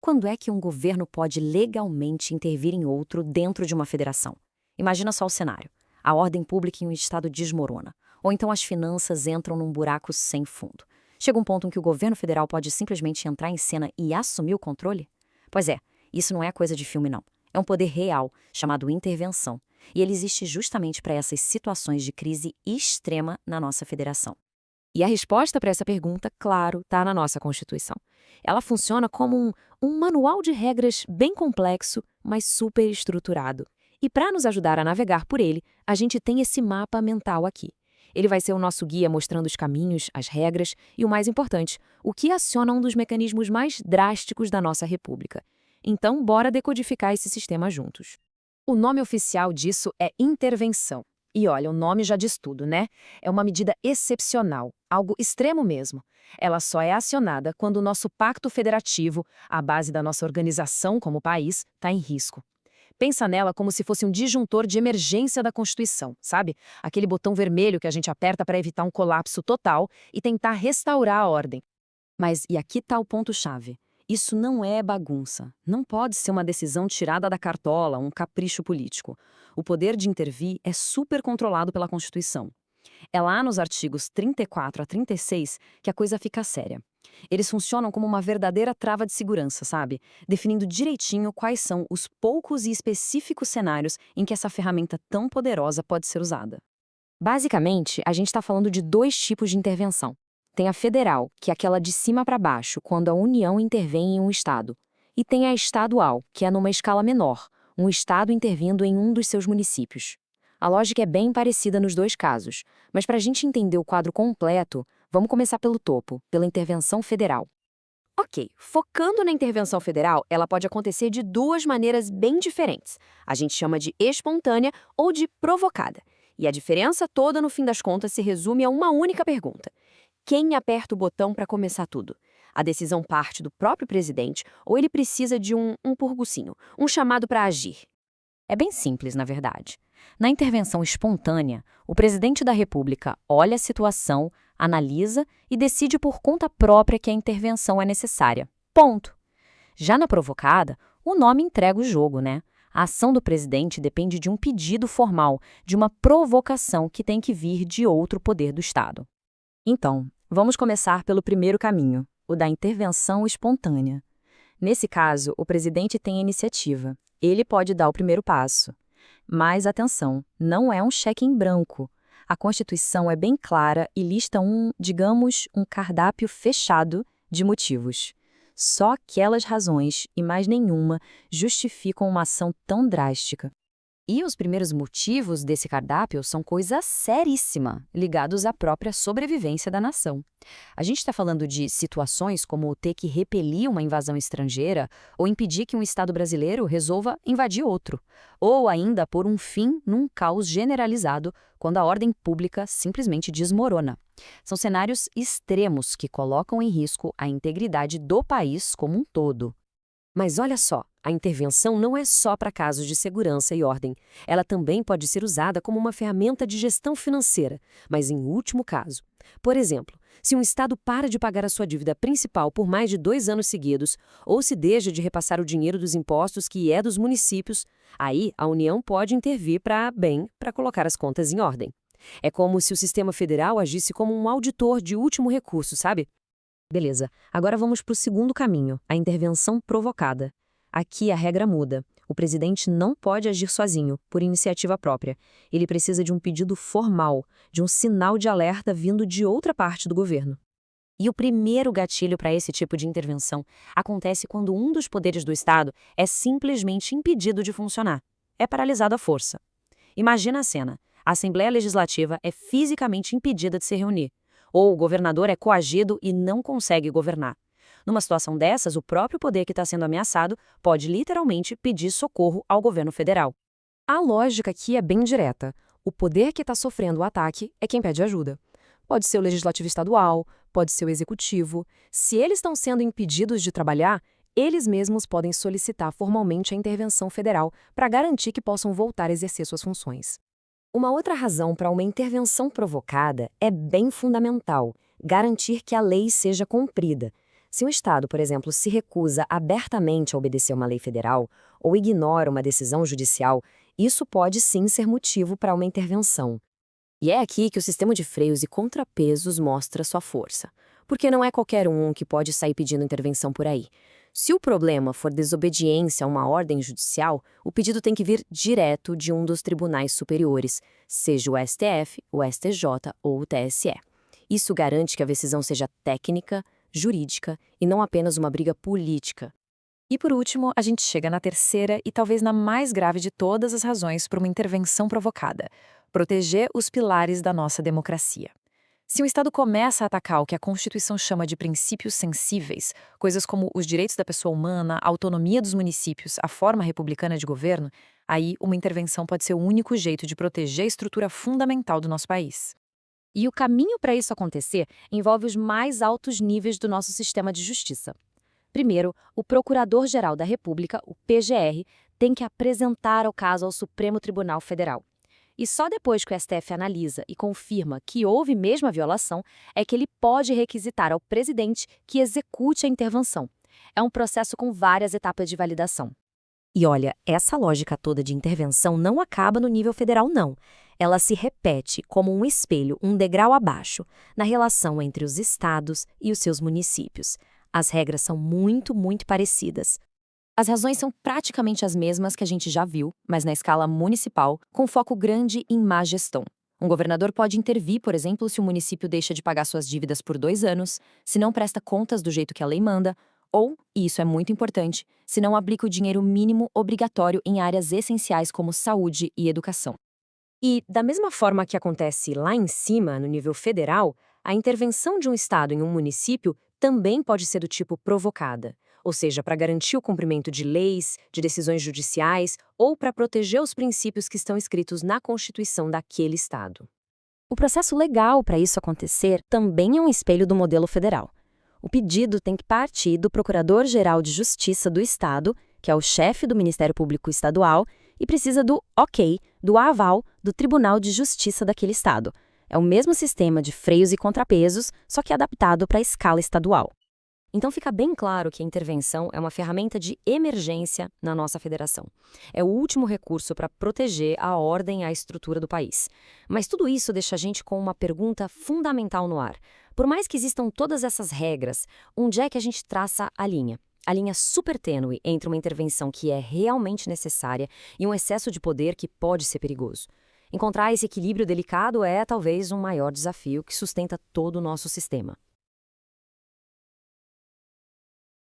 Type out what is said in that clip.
quando é que um governo pode legalmente intervir em outro dentro de uma federação? Imagina só o cenário. A ordem pública em um estado desmorona. Ou então as finanças entram num buraco sem fundo. Chega um ponto em que o governo federal pode simplesmente entrar em cena e assumir o controle? Pois é, isso não é coisa de filme não. É um poder real, chamado intervenção. E ele existe justamente para essas situações de crise extrema na nossa federação. E a resposta para essa pergunta, claro, está na nossa Constituição. Ela funciona como um manual de regras bem complexo, mas super estruturado. E para nos ajudar a navegar por ele, a gente tem esse mapa mental aqui. Ele vai ser o nosso guia mostrando os caminhos, as regras e, o mais importante, o que aciona um dos mecanismos mais drásticos da nossa República. Então, bora decodificar esse sistema juntos. O nome oficial disso é intervenção. E olha, o nome já diz tudo, né? É uma medida excepcional, algo extremo mesmo. Ela só é acionada quando o nosso pacto federativo, a base da nossa organização como país, está em risco. Pensa nela como se fosse um disjuntor de emergência da Constituição, sabe? Aquele botão vermelho que a gente aperta para evitar um colapso total e tentar restaurar a ordem. Mas e aqui está o ponto-chave. Isso não é bagunça. Não pode ser uma decisão tirada da cartola, um capricho político. O poder de intervir é super controlado pela Constituição. É lá nos artigos 34 a 36 que a coisa fica séria. Eles funcionam como uma verdadeira trava de segurança, sabe? Definindo direitinho quais são os poucos e específicos cenários em que essa ferramenta tão poderosa pode ser usada. Basicamente, a gente está falando de dois tipos de intervenção. Tem a federal, que é aquela de cima para baixo, quando a União intervém em um estado. E tem a estadual, que é numa escala menor, um estado intervindo em um dos seus municípios. A lógica é bem parecida nos dois casos, mas para a gente entender o quadro completo, vamos começar pelo topo, pela intervenção federal. Ok, focando na intervenção federal, ela pode acontecer de duas maneiras bem diferentes. A gente chama de espontânea ou de provocada. E a diferença toda, no fim das contas, se resume a uma única pergunta: quem aperta o botão para começar tudo? A decisão parte do próprio presidente ou ele precisa de um purgucinho, um chamado para agir? É bem simples, na verdade. Na intervenção espontânea, o presidente da República olha a situação, analisa e decide por conta própria que a intervenção é necessária. Ponto. Já na provocada, o nome entrega o jogo, né? A ação do presidente depende de um pedido formal, de uma provocação que tem que vir de outro poder do Estado. Então, vamos começar pelo primeiro caminho, o da intervenção espontânea. Nesse caso, o presidente tem a iniciativa. Ele pode dar o primeiro passo. Mas atenção, não é um cheque em branco. A Constituição é bem clara e lista um cardápio fechado de motivos. Só aquelas razões, e mais nenhuma, justificam uma ação tão drástica. E os primeiros motivos desse cardápio são coisa seríssima, ligados à própria sobrevivência da nação. A gente está falando de situações como ter que repelir uma invasão estrangeira ou impedir que um Estado brasileiro resolva invadir outro, ou ainda pôr um fim num caos generalizado quando a ordem pública simplesmente desmorona. São cenários extremos que colocam em risco a integridade do país como um todo. Mas olha só, a intervenção não é só para casos de segurança e ordem. Ela também pode ser usada como uma ferramenta de gestão financeira, mas em último caso. Por exemplo, se um Estado para de pagar a sua dívida principal por mais de 2 anos seguidos, ou se deixa de repassar o dinheiro dos impostos que é dos municípios, aí a União pode intervir para colocar as contas em ordem. É como se o sistema federal agisse como um auditor de último recurso, sabe? Beleza, agora vamos para o segundo caminho, a intervenção provocada. Aqui a regra muda. O presidente não pode agir sozinho, por iniciativa própria. Ele precisa de um pedido formal, de um sinal de alerta vindo de outra parte do governo. E o primeiro gatilho para esse tipo de intervenção acontece quando um dos poderes do Estado é simplesmente impedido de funcionar. É paralisado à força. Imagina a cena. A Assembleia Legislativa é fisicamente impedida de se reunir. Ou o governador é coagido e não consegue governar. Numa situação dessas, o próprio poder que está sendo ameaçado pode literalmente pedir socorro ao governo federal. A lógica aqui é bem direta. O poder que está sofrendo o ataque é quem pede ajuda. Pode ser o legislativo estadual, pode ser o executivo. Se eles estão sendo impedidos de trabalhar, eles mesmos podem solicitar formalmente a intervenção federal para garantir que possam voltar a exercer suas funções. Uma outra razão para uma intervenção provocada é bem fundamental: garantir que a lei seja cumprida. Se um Estado, por exemplo, se recusa abertamente a obedecer uma lei federal ou ignora uma decisão judicial, isso pode sim ser motivo para uma intervenção. E é aqui que o sistema de freios e contrapesos mostra sua força. Porque não é qualquer um que pode sair pedindo intervenção por aí. Se o problema for desobediência a uma ordem judicial, o pedido tem que vir direto de um dos tribunais superiores, seja o STF, o STJ ou o TSE. Isso garante que a decisão seja técnica, jurídica e não apenas uma briga política. E por último, a gente chega na terceira e talvez na mais grave de todas as razões para uma intervenção provocada: proteger os pilares da nossa democracia. Se o Estado começa a atacar o que a Constituição chama de princípios sensíveis, coisas como os direitos da pessoa humana, a autonomia dos municípios, a forma republicana de governo, aí uma intervenção pode ser o único jeito de proteger a estrutura fundamental do nosso país. E o caminho para isso acontecer envolve os mais altos níveis do nosso sistema de justiça. Primeiro, o Procurador-Geral da República, o PGR, tem que apresentar o caso ao Supremo Tribunal Federal. E só depois que o STF analisa e confirma que houve mesmo a violação, é que ele pode requisitar ao presidente que execute a intervenção. É um processo com várias etapas de validação. E olha, essa lógica toda de intervenção não acaba no nível federal, não. Ela se repete como um espelho, um degrau abaixo, na relação entre os estados e os seus municípios. As regras são muito parecidas. As razões são praticamente as mesmas que a gente já viu, mas na escala municipal, com foco grande em má gestão. Um governador pode intervir, por exemplo, se o município deixa de pagar suas dívidas por 2 anos, se não presta contas do jeito que a lei manda, ou, e isso é muito importante, se não aplica o dinheiro mínimo obrigatório em áreas essenciais como saúde e educação. E, da mesma forma que acontece lá em cima, no nível federal, a intervenção de um estado em um município também pode ser do tipo provocada, ou seja, para garantir o cumprimento de leis, de decisões judiciais ou para proteger os princípios que estão escritos na Constituição daquele estado. O processo legal para isso acontecer também é um espelho do modelo federal. O pedido tem que partir do Procurador-Geral de Justiça do Estado, que é o chefe do Ministério Público Estadual, e precisa do ok, do aval do Tribunal de Justiça daquele estado. É o mesmo sistema de freios e contrapesos, só que adaptado para a escala estadual. Então fica bem claro que a intervenção é uma ferramenta de emergência na nossa federação. É o último recurso para proteger a ordem e a estrutura do país. Mas tudo isso deixa a gente com uma pergunta fundamental no ar. Por mais que existam todas essas regras, onde é que a gente traça a linha? A linha super tênue entre uma intervenção que é realmente necessária e um excesso de poder que pode ser perigoso. Encontrar esse equilíbrio delicado é, talvez, um maior desafio que sustenta todo o nosso sistema.